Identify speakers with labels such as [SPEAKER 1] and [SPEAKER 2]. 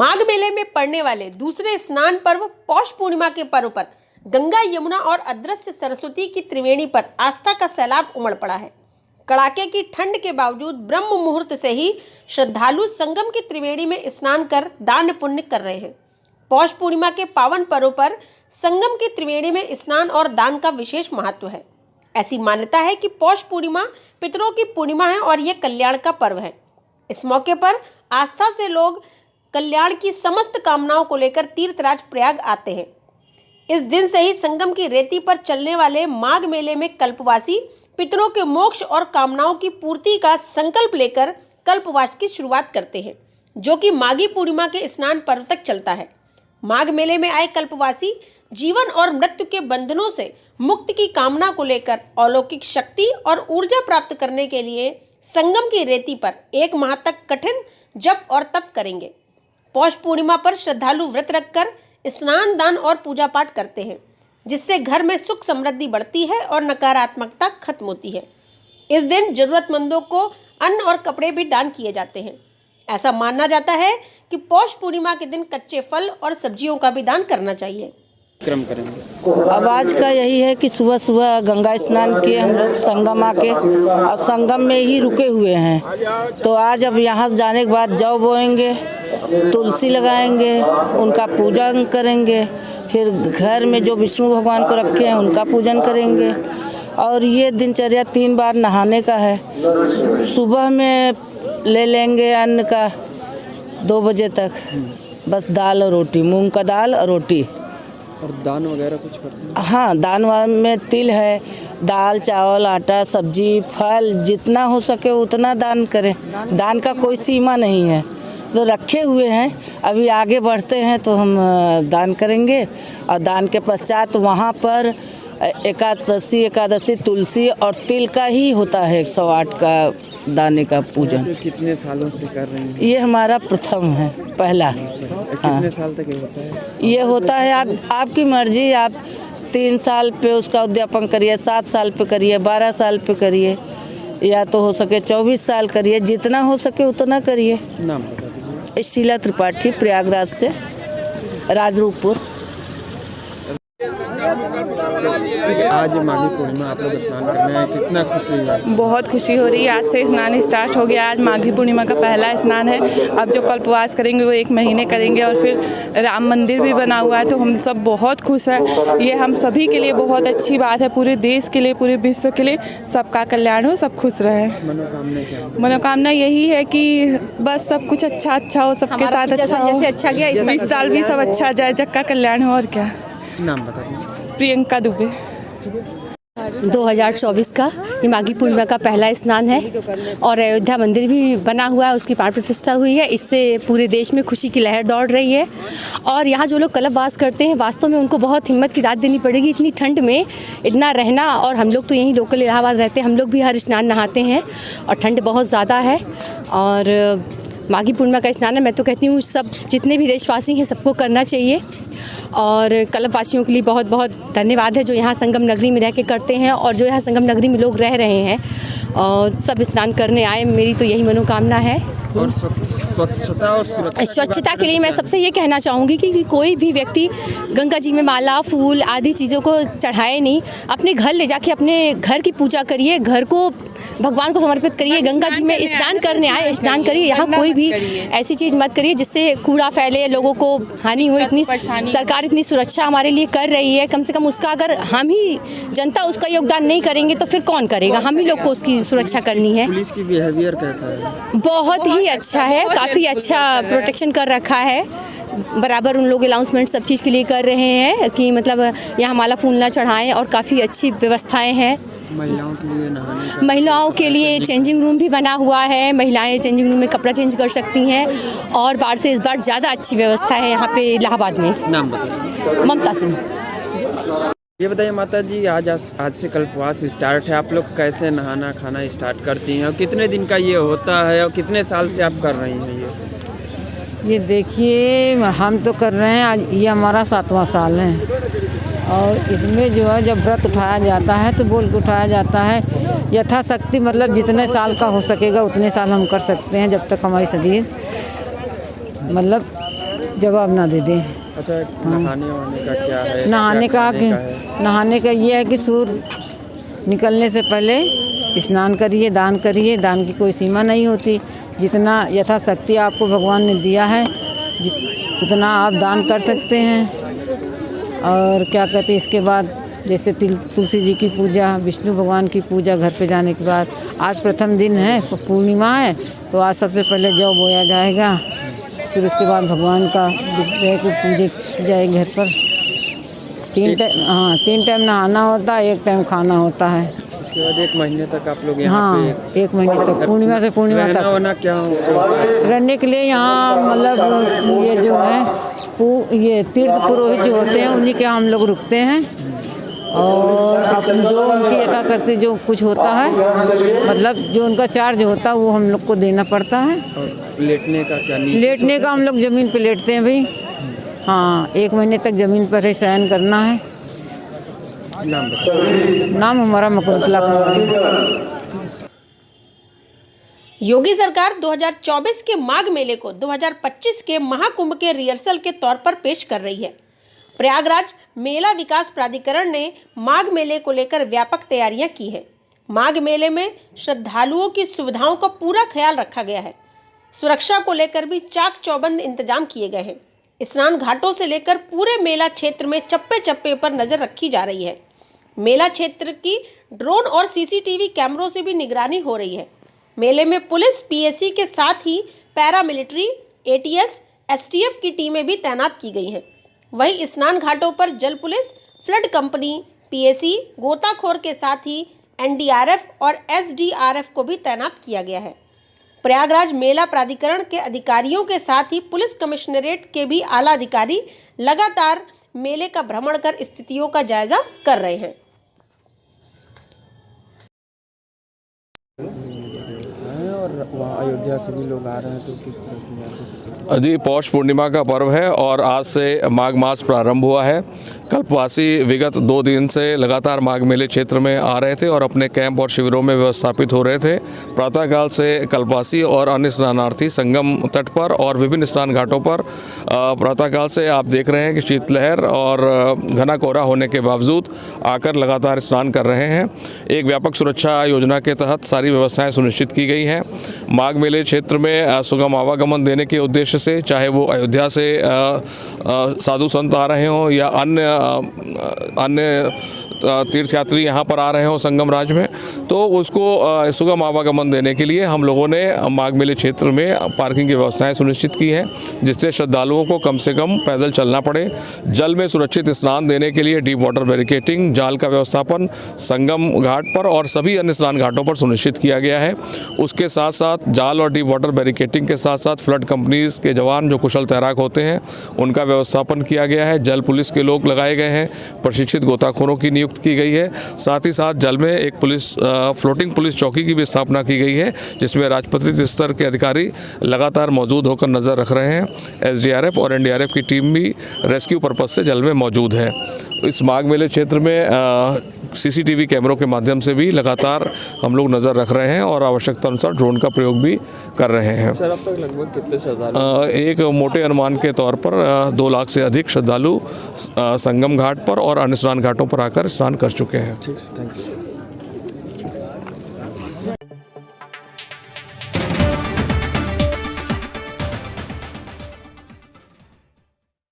[SPEAKER 1] माघ मेले में पड़ने वाले दूसरे स्नान पर्व पौष पूर्णिमा के पर्व पर गंगा, यमुना और अदृश्य सरस्वती की त्रिवेणी पर आस्था का सैलाब उमड़ पड़ा है। कड़ाके की ठंड के बावजूद ब्रह्म मुहूर्त से ही श्रद्धालु संगम की त्रिवेणी में स्नान कर दान पुण्य कर रहे हैं। पौष पूर्णिमा के पावन पर्व पर संगम की त्रिवेणी में स्नान और दान का विशेष महत्व है। ऐसी मान्यता है कि पौष पूर्णिमा पितरों की पूर्णिमा है और यह कल्याण का पर्व है। इस मौके पर आस्था से लोग कल्याण की समस्त कामनाओं को लेकर तीर्थराज प्रयाग आते हैं। इस दिन से ही संगम की रेती पर चलने वाले माघ मेले में कल्पवासी पितरों के मोक्ष और कामनाओं की पूर्ति का संकल्प लेकर कल्पवास की शुरुआत करते हैं, जो कि माघी पूर्णिमा के स्नान पर्व तक चलता है। माघ मेले में आए कल्पवासी जीवन और मृत्यु के बंधनों से मुक्ति की कामना को लेकर अलौकिक शक्ति और ऊर्जा प्राप्त करने के लिए संगम की रेती पर 1 माह तक कठिन जप और तप करेंगे। पौष पूर्णिमा पर श्रद्धालु व्रत रखकर स्नान, दान और पूजा पाठ करते हैं, जिससे घर में सुख समृद्धि बढ़ती है और नकारात्मकता खत्म होती है। इस दिन जरूरतमंदों को अन्न और कपड़े भी दान किए जाते हैं। ऐसा माना जाता है कि पौष पूर्णिमा के दिन कच्चे फल और सब्जियों का भी दान करना चाहिए।
[SPEAKER 2] क्रम करेंगे।
[SPEAKER 3] अब आज का यही है कि सुबह सुबह गंगा स्नान किए हम लोग संगम आके, और संगम में ही रुके हुए हैं। तो आज अब यहाँ से जाने के बाद जौ बोएंगे, तुलसी लगाएंगे, उनका पूजन करेंगे, फिर घर में जो विष्णु भगवान को रखे हैं उनका पूजन करेंगे। और ये दिनचर्या 3 बार नहाने का है। सुबह में ले लेंगे अन्न का 2 बजे तक, बस दाल और रोटी, मूंग का दाल और रोटी।
[SPEAKER 2] और दान वगैरह कुछ करते हैं?
[SPEAKER 3] हाँ, दान में तिल है, दाल, चावल, आटा, सब्जी, फल, जितना हो सके उतना दान करें। दान का कोई सीमा नहीं है, तो रखे हुए हैं। अभी आगे बढ़ते हैं तो हम दान करेंगे। और दान के पश्चात वहाँ पर एकादशी तुलसी और तिल का ही होता है 108 का दाने का पूजन।
[SPEAKER 2] कितने सालों से कर रहे हैं?
[SPEAKER 3] ये हमारा प्रथम है, पहला।
[SPEAKER 2] कितने साल तक ये होता है?
[SPEAKER 3] ये होता है आपकी मर्जी। आप 3 साल पे उसका उद्यापन करिए, 7 साल पे करिए, 12 साल पे करिए, या तो हो सके 24 साल करिए। जितना हो सके उतना करिए।
[SPEAKER 2] नाम बता दीजिए।
[SPEAKER 3] शीला त्रिपाठी, प्रयागराज से, राजरूपपुर।
[SPEAKER 2] आज माघी पूर्णिमा आप लोग स्नान करने हैं, कितना खुशी है?
[SPEAKER 4] बहुत खुशी हो रही है। आज से स्नान स्टार्ट हो गया। आज माघी पूर्णिमा का पहला स्नान है। अब जो कल्पवास करेंगे वो 1 महीने करेंगे, और फिर राम मंदिर भी बना हुआ है, तो हम सब बहुत खुश हैं। ये हम सभी के लिए बहुत अच्छी बात है, पूरे देश के लिए, पूरे विश्व के लिए। सबका कल्याण हो, सब खुश रहे।
[SPEAKER 2] मनोकामना क्या है?
[SPEAKER 4] मनोकामना यही है कि बस सब कुछ अच्छा हो, सबके साथ अच्छा हो,
[SPEAKER 5] अच्छा गया
[SPEAKER 4] 20 साल भी सब अच्छा जाए, जग का कल्याण हो। और क्या
[SPEAKER 2] नाम बता दीजिए।
[SPEAKER 4] प्रियंका दुबे।
[SPEAKER 5] 2024 का ये माघी पूर्णिमा का पहला स्नान है, और अयोध्या मंदिर भी बना हुआ है, उसकी प्राण प्रतिष्ठा हुई है। इससे पूरे देश में खुशी की लहर दौड़ रही है। और यहाँ जो लोग कल्पवास करते हैं, वास्तव में उनको बहुत हिम्मत की दाद देनी पड़ेगी। इतनी ठंड में इतना रहना, और हम लोग तो यहीं लोकल इलाहाबाद रहते हैं, हम लोग भी हर स्नान नहाते हैं, और ठंड बहुत ज़्यादा है। और माघी पूर्णिमा का स्नान है, मैं तो कहती हूँ सब जितने भी देशवासी हैं सबको करना चाहिए। और कल्पवासियों के लिए बहुत बहुत धन्यवाद है, जो यहाँ संगम नगरी में रह के करते हैं, और जो यहाँ संगम नगरी में लोग रह रहे हैं और सब स्नान करने आए। मेरी तो यही मनोकामना है।
[SPEAKER 2] और स्वच्छता और
[SPEAKER 5] स्वच्छता के लिए मैं सबसे ये कहना चाहूँगी कि कोई भी व्यक्ति गंगा जी में माला, फूल आदि चीज़ों को चढ़ाए नहीं। अपने घर ले जाके अपने घर की पूजा करिए, घर को भगवान को समर्पित करिए। गंगा जी में स्नान करने आए, स्नान करिए। यहाँ कोई भी ऐसी चीज़ मत करिए जिससे कूड़ा फैले, लोगों को हानि हो। इतनी सरकार इतनी सुरक्षा हमारे लिए कर रही है, कम से कम उसका अगर हम ही जनता उसका योगदान नहीं करेंगे तो फिर कौन करेगा? हम ही लोग को उसकी सुरक्षा करनी है।
[SPEAKER 2] पुलिस की बिहेवियर कैसा है?
[SPEAKER 5] बहुत ही अच्छा है, काफ़ी अच्छा प्रोटेक्शन कर रखा है। बराबर उन लोग अनाउंसमेंट सब चीज़ के लिए कर रहे हैं कि मतलब यहाँ माला फूल ना चढ़ाएं, और काफ़ी अच्छी व्यवस्थाएं हैं।
[SPEAKER 2] महिलाओं के लिए नहाने का?
[SPEAKER 5] महिलाओं के लिए चेंजिंग रूम भी बना हुआ है। महिलाएं चेंजिंग रूम में कपड़ा चेंज कर सकती हैं, और बार से इस बार ज़्यादा अच्छी व्यवस्था है यहाँ पे इलाहाबाद में।
[SPEAKER 2] नाम बताइए।
[SPEAKER 5] ममता सिंह।
[SPEAKER 2] ये बताइए माता जी, आज से कल्पवास स्टार्ट है, आप लोग कैसे नहाना खाना स्टार्ट करती हैं, और कितने दिन का ये होता है, और कितने साल से आप कर रही हैं
[SPEAKER 6] ये देखिए, हम तो कर रहे हैं, आज ये हमारा 7वां साल है। और इसमें जो है जब व्रत उठाया जाता है तो बोल के उठाया जाता है यथाशक्ति, मतलब जितने साल का हो सकेगा उतने साल हम कर सकते हैं, जब तक हमारी शरीर मतलब जवाब ना दे दें।
[SPEAKER 2] अच्छा, नहाने वहाने का क्या है?
[SPEAKER 6] नहाने
[SPEAKER 2] क्या
[SPEAKER 6] का
[SPEAKER 2] खाने का है?
[SPEAKER 6] नहाने का ये है कि सूर्य निकलने से पहले स्नान करिए, दान की कोई सीमा नहीं होती। जितना यथाशक्ति आपको भगवान ने दिया है उतना आप दान कर सकते हैं। और क्या कहते हैं, इसके बाद जैसे तुलसी जी की पूजा, विष्णु भगवान की पूजा घर पे जाने के बाद, आज प्रथम दिन है, पूर्णिमा है, तो आज सबसे पहले जौ बोया जाएगा। फिर उसके बाद भगवान का विग्रह की पूजा की जाएगी घर पर। 3 टाइम नहाना होता है, 1 टाइम खाना होता है।
[SPEAKER 2] उसके बाद 1 महीने तक आप लोग यहाँ पे
[SPEAKER 6] 1 महीने तक, पूर्णिमा से पूर्णिमा तक
[SPEAKER 2] रहना क्या होता है?
[SPEAKER 6] रहने के लिए यहाँ मतलब ये जो है ये तीर्थ पुरोहित जो होते हैं उन्हीं के हम लोग रुकते हैं। और अपन जो उनकी यथाशक्ति जो कुछ होता है, मतलब जो उनका चार्ज होता है वो हम लोग को देना पड़ता है।
[SPEAKER 2] और लेटने का क्या?
[SPEAKER 6] लेटने का हम लोग ज़मीन पे लेटते हैं भाई। हाँ, 1 महीने तक ज़मीन पर ही शयन करना है।
[SPEAKER 2] नाम बताओ।
[SPEAKER 6] नाम हमारा मुकुंतला कुमारी।
[SPEAKER 1] योगी सरकार 2024 के माघ मेले को 2025 के महाकुंभ के रिहर्सल के तौर पर पेश कर रही है। प्रयागराज मेला विकास प्राधिकरण ने माघ मेले को लेकर व्यापक तैयारियां की है। माघ मेले में श्रद्धालुओं की सुविधाओं का पूरा ख्याल रखा गया है। सुरक्षा को लेकर भी चाक चौबंद इंतजाम किए गए हैं। स्नान घाटों से लेकर पूरे मेला क्षेत्र में चप्पे चप्पे पर नजर रखी जा रही है। मेला क्षेत्र की ड्रोन और सीसीटीवी कैमरों से भी निगरानी हो रही है। मेले में पुलिस, पीएसी के साथ ही पैरामिलिट्री, एटीएस, एसटीएफ की टीमें भी तैनात की गई हैं। वहीं स्नान घाटों पर जल पुलिस, फ्लड कंपनी, पीएसी, गोताखोर के साथ ही एनडीआरएफ और एसडीआरएफ को भी तैनात किया गया है। प्रयागराज मेला प्राधिकरण के अधिकारियों के साथ ही पुलिस कमिश्नरेट के भी आला अधिकारी लगातार मेले का भ्रमण कर स्थितियों का जायजा कर रहे हैं।
[SPEAKER 2] और वहाँ अयोध्या से भी लोग आ रहे हैं, तो किस तरह की?
[SPEAKER 7] जी, पौष पूर्णिमा का पर्व है और आज से माघ मास प्रारंभ हुआ है। कल्पवासी विगत 2 दिन से लगातार माघ मेले क्षेत्र में आ रहे थे और अपने कैंप और शिविरों में व्यवस्थापित हो रहे थे। प्रातःकाल से कल्पवासी और अन्य स्नानार्थी संगम तट पर और विभिन्न स्नान घाटों पर प्रातःकाल से आप देख रहे हैं कि शीतलहर और घना कोहरा होने के बावजूद आकर लगातार स्नान कर रहे हैं। एक व्यापक सुरक्षा योजना के तहत सारी व्यवस्थाएं सुनिश्चित की गई हैं। माघ मेले क्षेत्र में सुगम आवागमन देने के उद्देश्य से, चाहे वो अयोध्या से साधु संत आ रहे हों या अन्य तीर्थयात्री यहाँ पर आ रहे हों संगम राज में, तो उसको सुगम आवागमन देने के लिए हम लोगों ने माघ मेले क्षेत्र में पार्किंग की व्यवस्थाएं सुनिश्चित की है, जिससे श्रद्धालुओं को कम से कम पैदल चलना पड़े। जल में सुरक्षित स्नान देने के लिए डीप वाटर बैरिकेटिंग, जाल का व्यवस्थापन संगम घाट पर और सभी अन्य स्नान घाटों पर सुनिश्चित किया गया है। उसके साथ साथ जाल और डीप वाटर बैरिकेटिंग के साथ साथ फ्लड कंपनीज के जवान जो कुशल तैराक होते हैं उनका व्यवस्थापन किया गया है। जल पुलिस के लोग लगाए गए हैं, प्रशिक्षित गोताखोरों की नियुक्ति की गई है। साथ ही साथ जल में एक फ्लोटिंग पुलिस चौकी की भी स्थापना की गई है, जिसमें राजपत्रित स्तर के अधिकारी लगातार मौजूद होकर नज़र रख रहे हैं। एसडीआरएफ और एनडीआरएफ की टीम भी रेस्क्यू पर्पज से जल में मौजूद है। इस माघ मेले क्षेत्र में सीसीटीवी कैमरों के माध्यम से भी लगातार हम लोग नज़र रख रहे हैं और आवश्यकता अनुसार ड्रोन का प्रयोग भी कर रहे हैं।
[SPEAKER 2] सर, अब तक लगभग कितने श्रद्धालु?
[SPEAKER 7] एक मोटे अनुमान के तौर पर 2 लाख से अधिक श्रद्धालु संगम घाट पर और अन्य स्नान घाटों पर आकर स्नान कर चुके हैं।
[SPEAKER 2] ठीक, थैंक यू।